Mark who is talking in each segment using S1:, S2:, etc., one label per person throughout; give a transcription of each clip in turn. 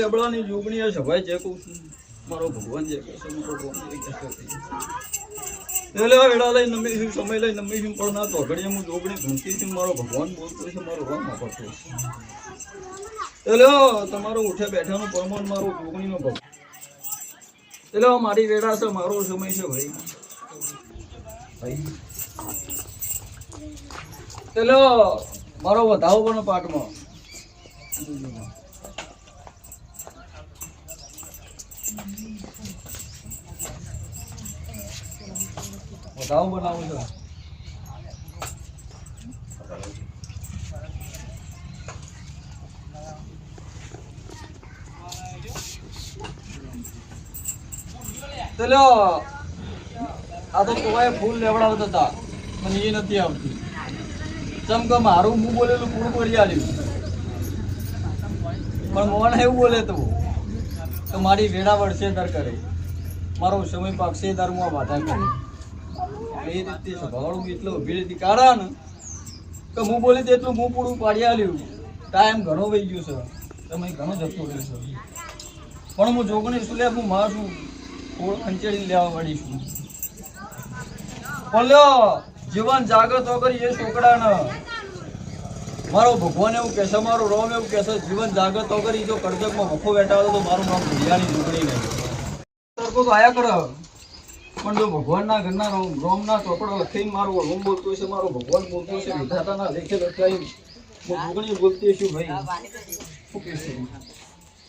S1: લેબડાની જોગણી હશે ભાઈ જે કહું છું મારો ભગવાન જે કહે છે વેડા લઈ નમી છું સમય લઈ નમી છું પણ ના તો ઘડીએ હું જોગણી ઘૂંટી છું મારો ભગવાન બોલતો છે મારો રામ વાપરતો છે એટલે તમારો ઉઠે બેઠાનું પ્રમાણ મારો જોગણીનો ભગવાન એટલે મારી વેડા છે મારો સમય છે ભાઈ એટલે મારો વધાવો પણ પાઠમાં વધાવો બનાવું છે ચલો આ તો કોઈ ફૂલ લેવડાવતા હતા મને એ નથી આવતી ચમ કે મારું હું બોલેલું પૂરું કરી આવ્યું પણ મોન એવું બોલે તો મારી વેડા વળશે દર કરે મારો સમય પાકશે દર હું આ વાતા કરે એ રીતે સ્વભાવનું એટલું ઉભી કાઢા ને કે હું બોલી તેટલું હું પૂરું પાડી આવ્યું ટાઈમ ઘણો વહી ગયો છે તમે ઘણો જતો રહ્યો છે પણ હું જોગણી શું લે હું મારું થોડું ખંચેડી લેવા વાળીશું પણ લ્યો જીવન જાગૃત કરી એ છોકરાને મારો ભગવાન એવું કહેશે મારું રોમ એવું કહેશે જીવન જાગૃત કરી જો કરજકમાં વખો બેઠા તો મારું નામ ભૂલિયાની ઝૂંપડી નહીં તરકો તો આયા કરો પણ જો ભગવાનના ઘરના રોમના ચોપડો લખીને મારો રોમ બોલતો છે મારો ભગવાન બોલતો છે વિધાતાના લેખે લખાઈ હું ઝૂંપડી બોલતી છું ભાઈ શું કહેશું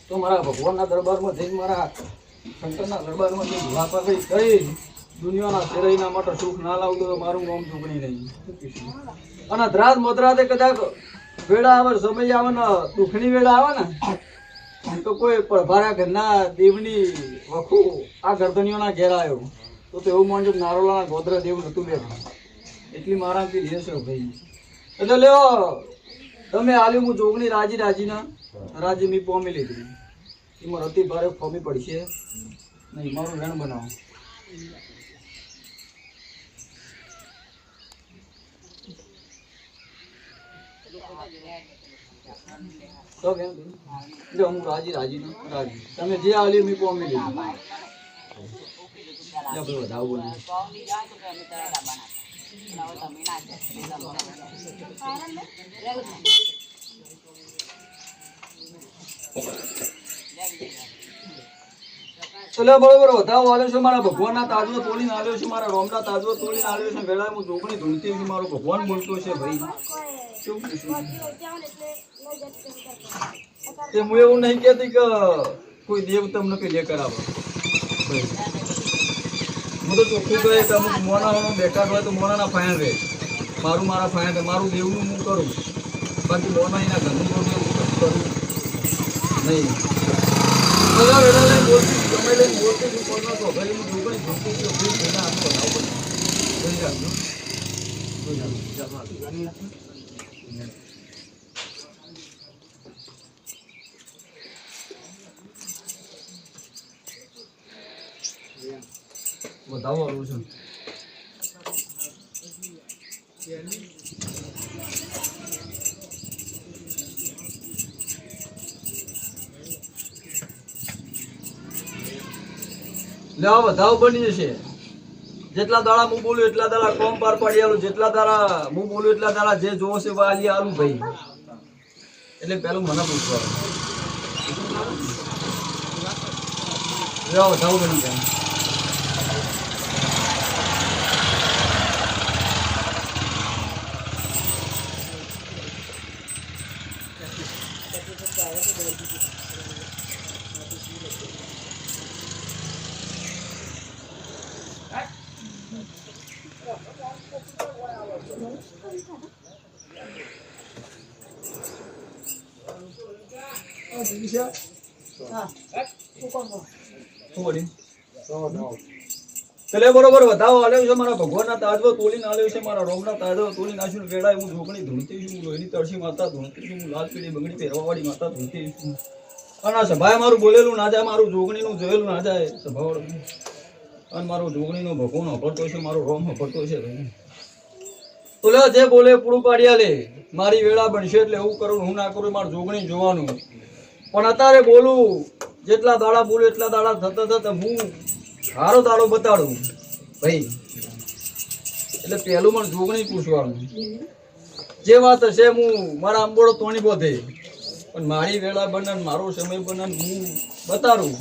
S1: તો મારા ભગવાનના દરબારમાં જઈને મારા શંકરના દરબારમાં જઈને વાપા કરી દુનિયાના શેરઈના માટે સુખ ના લાવતો તો મારું નામ ઝૂંપડી નહીં અને ધ્રાત મધરાતે કદાચ વેળા આવે સમય આવે ને દુઃખની વેળા આવે ને તો કોઈ પ્રભારા ઘરના દેવની વખુ આ ગરદનીઓના ઘેર આવ્યો તો એવું માનજો નારોલાના ગોધરા દેવ નતું બેઠું એટલી મારાથી રહેશે ભાઈ એટલે લેવો તમે આલ્યું હું જોગણી રાજીના રાજી મેં પોમી લીધી એમાં અતિ ભારે ફોમી પડશે નહીં મારું વેણ બનાવો જો હું રાજી તમે જે આલ્યું મેં પોમી લીધું વધાવો બોલે ચલો બરોબર વધાવો આવ્યો છે મારા ભગવાનના તાજવો તોડીને આવ્યો છે મારા રોમના તાજવો તોડીને આવ્યો છે વેળા હું જોગણી ધૂણતી છું મારો ભગવાન બોલતો છે ભાઈ શું તે હું એવું નહીં કહેતી કે કોઈ દેવ તમને પેલે કરાવો હું તો ચોખ્ખું કહે કે અમુક મોના બેકાર હોય તો મોનાના ફાયર રહે મારું મારા ફાયર મારું દેવનું હું કરું બાકી મોના એના ઘરનું કરું કરું નહીં બધા વેળા લઈને બોલતી તમે લઈને બોલતી છું કોઈનો તો ઘરે હું જોગણી ભૂલતી છું એના આમ બનાવો જોઈ રાખજો વધાવો આવું છું લેવા વધાવો બની જશે જેટલા દાડા હું બોલું એટલા દાડા કોમ પાર પાડી આલું જેટલા દાડા હું બોલું એટલા દાડા જે જોવો છે વાલી આલું ભાઈ એટલે પેલું મને પૂછવા લેવા વધાવો બની જાય શું વળી? એટલે બરોબર વધાવો આલ્યો છે મારા ભગવાનના તાજવો તોલીને આલ્યો છે મારા રોમના તાજવો તોલી નાખ્યું વેળાએ હું ઢોકણી ધૂણતી છું હું લોહીની તળસી માતા ધૂણતી છું હું લાલ પીળી બંગડી પહેરવાવાળી માતા ધૂણતી છું અને આ સભાએ મારું બોલેલું ના જાય મારું જોગણીનું જોયેલું ના જાય સભાવાળું અને મારો જોગણીનો ભગવાન હપડતો છે મારો રોમ હપડતો છે તો લે જે બોલે પૂરું પાડ્યા લે મારી વેળા બનશે એટલે એવું કરું હું ના કરું મારું જોગણી જોવાનું પણ અત્યારે બોલું જેટલા દાડા બોલું એટલા દાડા થતા થતા હું સારો દાડો બતાડું ભાઈ એટલે પહેલું મને જોગણી પૂછવાનું જે વાત હશે હું મારા આંબોળો તોણી બોધે પણ મારી વેળા બનન મારો સમય બનન હું બતાડું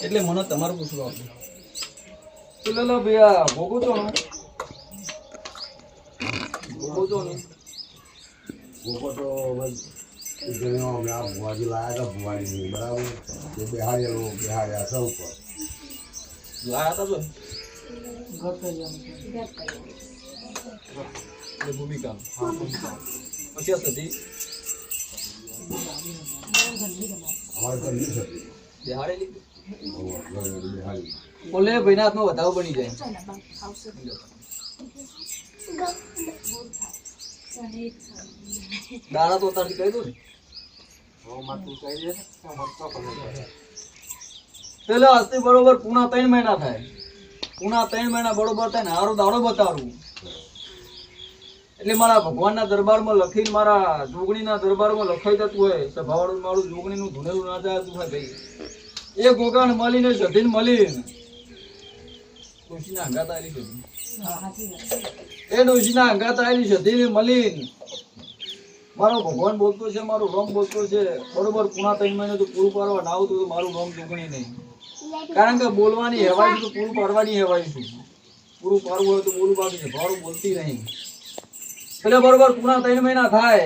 S1: એટલે મને તમારું પૂછવાનું તો લો ભૈયા ભોગું તો ને ભોગું તો ને
S2: ભોગો તો અમે આ ભુવાજી લાયા હતા ભુવાજી બરાબર એ બેહાડ્યા સૌ પર
S1: લાયા હતા તો ભૂમિકા પછી હતી
S2: અમારે તો નહીં થતી
S1: બેહાડેલી
S2: બેહાડી
S1: બોલે ભાઈના હાથમાં વધાવો બની જાય દાડા તો તારથી કહી દઉં ને પેલા આજથી બરોબર પૂણા 3 મહિના થાય પૂણા 3 મહિના બરોબર થાય ને હારો દાડો બતાડું એટલે મારા ભગવાનના દરબારમાં લખીને મારા જોગણીના દરબારમાં લખાઈ જતું હોય સભાવાળું મારું જોગણીનું ધૂનેલું ના જતું હોય ભાઈ એ ગોગાણ મળીને સધીને મળીને ડોશીના હંગાત આવેલી છે એ ડોશીના હંગાત આવેલી સધીને મળીને મારો ભગવાન બોલતો છે મારું રોમ બોલતો છે બરોબર પૂણા 3 મહિને તો પૂરું પાડવા ના આવતું તો મારું રોમ જોગણી નહીં કારણ કે બોલવાની હેવાય તો પૂરું પાડવાની હેવાય છું પૂરું પાડવું હોય તો બોલું બાકી છે ભારું બોલતી નહીં એટલે બરોબર પૂરા 3 મહિના થાય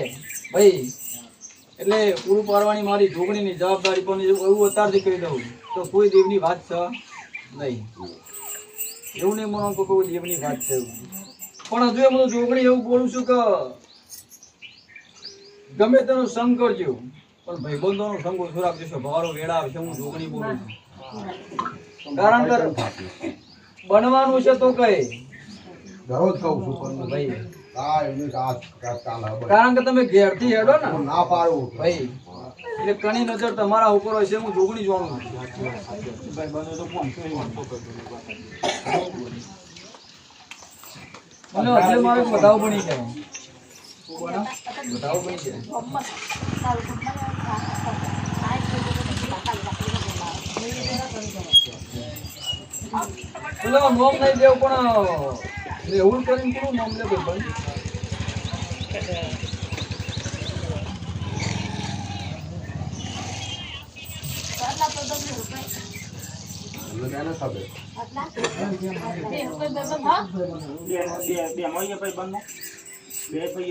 S1: ભાઈ એટલે પૂરું પાડવાની મારી જોગણીની જવાબદારી પણ એવું અત્યારથી કહી દઉં તો કોઈ દેવની વાત છે નહીં એવું નહીં માનો કે કોઈ દેવની વાત છે પણ હજુ એમ જોગણી એવું બોલું છું કે ગમે તેનો સંગ કરજો પણ ભાઈબંધોનો સંગ ઓછો રાખજો ભારો વેળા આવશે હું જોગણી બોલું છું કારણ કે બનવાનું છે તો કહે
S2: દરરોજ કહું છું પણ
S1: ભાઈ
S2: કારણ
S1: કે તમે ઘેરથી હેડો ને
S2: ના પાડવું
S1: ભાઈ એટલે કણી નજર તમારા ઉપર હશે હું જોગણી જોવાનું ભાઈ બને તો મને હજુ મારે વધાવ બની જાય વધાવ બની જાય પેલો મોમ નહીં દેવ પણ એવું કરીને કેવું મોમ લે ભાઈ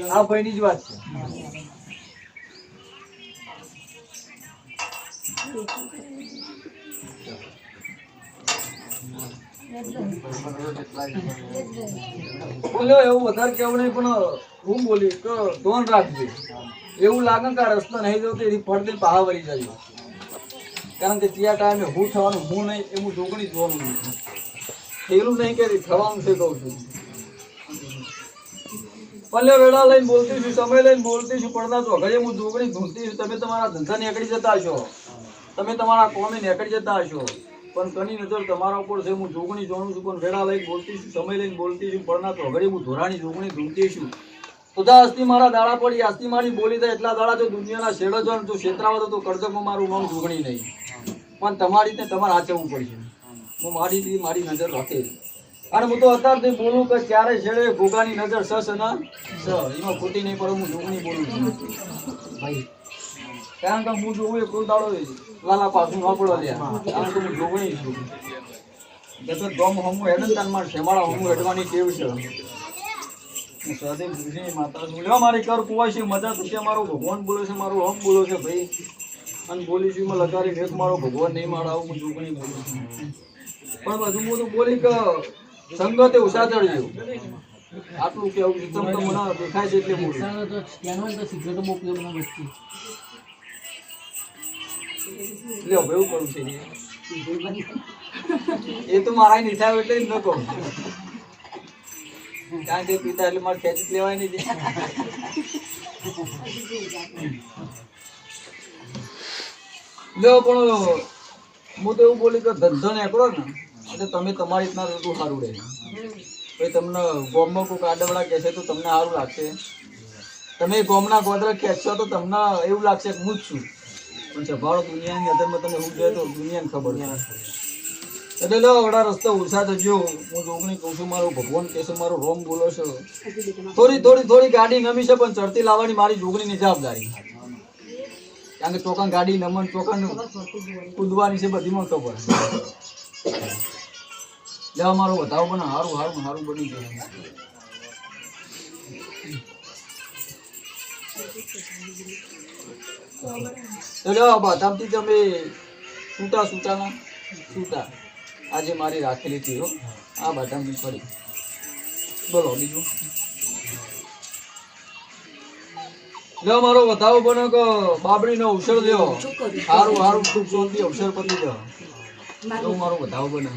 S1: આ ભાઈની જ વાત છે બોલ્યો એવું વધારે કેવું નહીં પણ હું બોલી કે ધોન રાખજે એવું લાગે કે આ રસ્તો નહીં જતો એની ફળથી પહાડ વળી જાય કારણ કે ત્યાં ટાઈમે હું થવાનું હું નહીં એ હું જોગણી જોવાનું નહીં એવું નહીં કે થવાનું છે કહું છું પલ્લે વેળા લઈને બોલતી છું સમય લઈને બોલતી છું પડતા તો ઘરે હું જોગણી ધૂંધતી છું તમે તમારા ધંધા નીકળી જતા હશો તમે તમારા કોમે નીકળી જતા હશો પણ કની નજર તમારા ઉપર છે હું જોગણી જોઉં છું પણ વેળા લઈને બોલતી છું સમય લઈને બોલતી છું પડના તો ઘરે હું ધોરાણી જોગણી ધૂંધતી છું ખુદા હસ્તી મારા દાડા પડી હસ્તી મારી બોલી થાય એટલા દાડા જો દુનિયાના શેડો જો તો ક્ષેત્રાવતો તો કરજકમાં મારું નામ જોગણી નહીં પણ તમારી રીતે તમારે હાચવવું પડશે હું મારી નજર રાખે અને હું તો અત્યારથી બોલું કે ક્યારે છેડે ભોગાની નજર સસ ના સ એમાં ખોટી નહીં પડે હું જોગણી બોલું છું ભાઈ કારણ કે હું જોવું એ કોઈ દાડો લાલા પાછું ન પડવા દે કારણ કે હું જોગણી છું જતો ડોમ હમું હેડન તાન માર શેમાળા હમું હેડવાની ટેવ છે હું સદેવ દુષી માતા છું લ્યો મારી કર કુવાય છે મજા તો છે મારો ભગવાન બોલે છે મારો હમ બોલો છે ભાઈ અને બોલી છું મેં લગાડી મેં મારો ભગવાન નહીં મારાવું હું જોગણી બોલું છું પણ બધું હું તો બોલી કે સંગતે ઉષા ચડજો આટલું કેવું એકદમ તો મને દેખાય છે એટલે બોલું લ્યો હવે એવું કરું છે એ તો મારા નહીં થાય એટલે જ ન કહું કારણ કે પિતા એટલે મારે ખેંચી લેવાય નહીં લ્યો પણ હું તો એવું બોલી કે ધંધો નીકળો ને એટલે તમે તમારી રીતના બધું સારું રહે ભાઈ તમને ગોમમાં કોઈ આડવડા કહેશે તો તમને સારું લાગશે તમે ગોમના ગોદરા ખેંચશો તો તમને એવું લાગશે કે હું જ છું પણ સભાળો દુનિયાની અંદરમાં તમે હું જોઈએ તો દુનિયાને ખબર એટલે લો વડા રસ્તો ઓછા થજો હું જોગણી કહું છું મારો ભગવાન કહેશે મારો રોમ બોલો છો થોડી ગાડી નમી છે પણ ચડતી લાવવાની મારી જોગણીની જવાબદારી કારણ કે ચોકન ગાડી નમન ચોકન કૂદવાની છે બધીમાં ખબર લેવા મારો વધારો પણ સારું બની ગયું તો લો બધામથી તમે છૂટા આજે મારી રાખેલી હતી હો આ બધામથી ફરી બોલો બીજું લ્યો મારો વધાવો બને કે બાબરીનો અવસર લ્યો સારું ખૂબ શાંતિ અવસર પતી લ્યો મારો વધાવો બને